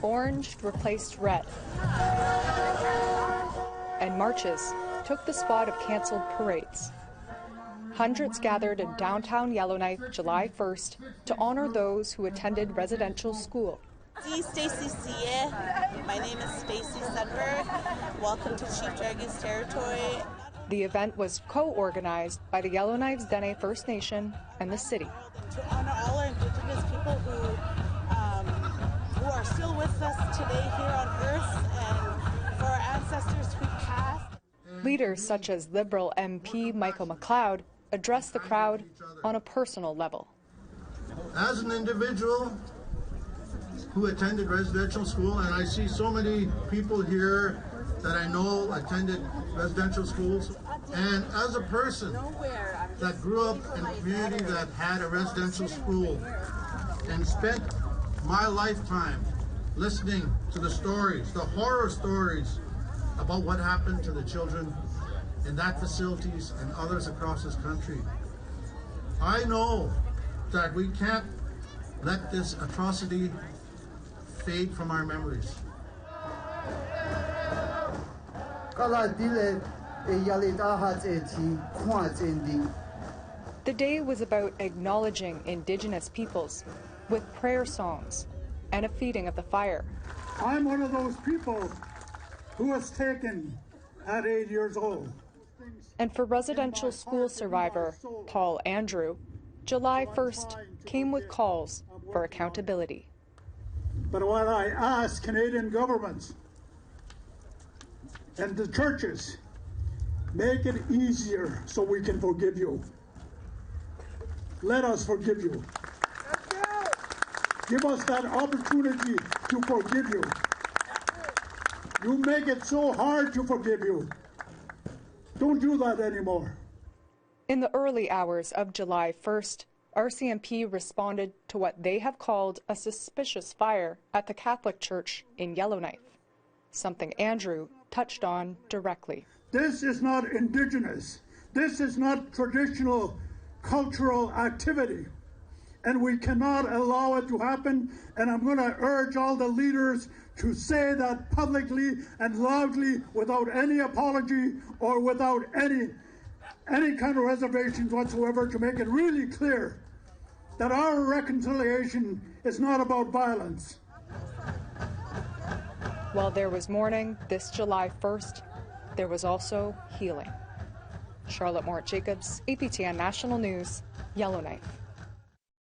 Orange replaced red, and marches took the spot of canceled parades. Hundreds gathered in downtown Yellowknife July 1st to honor those who attended residential school. My name is Stacy Sundberg. Welcome to Chief Dragoon's territory. The event was co-organized by the Yellowknifes Dene First Nation and the city. To honor all our Indigenous people who are still with us today here on Earth, and for our ancestors who passed. Leaders such as Liberal MP Michael McLeod addressed the crowd on a personal level. As an individual who attended residential school, and I see so many people here that I know attended residential schools, and as a person that grew up in a community that had a residential school and spent my lifetime listening to the stories, the horror stories about what happened to the children in that facilities and others across this country, I know that we can't let this atrocity fade from our memories. The day was about acknowledging Indigenous peoples with prayer songs and a feeding of the fire. I'm one of those people who was taken at 8 years old. And for residential school survivor Paul Andrew, July 1st came with calls for accountability. But what I ask Canadian governments and the churches, make it easier so we can forgive you. Let us forgive you. Give us that opportunity to forgive you. You make it so hard to forgive you. Don't do that anymore. In the early hours of July 1st, RCMP responded to what they have called a suspicious fire at the Catholic Church in Yellowknife, something Andrew touched on directly. This is not Indigenous. This is not traditional cultural activity. And we cannot allow it to happen. And I'm going to urge all the leaders to say that publicly and loudly without any apology or without any kind of reservations whatsoever, to make it really clear that our reconciliation is not about violence. While there was mourning this July 1st, there was also healing. Charlotte Moore-Jacobs, APTN National News, Yellowknife.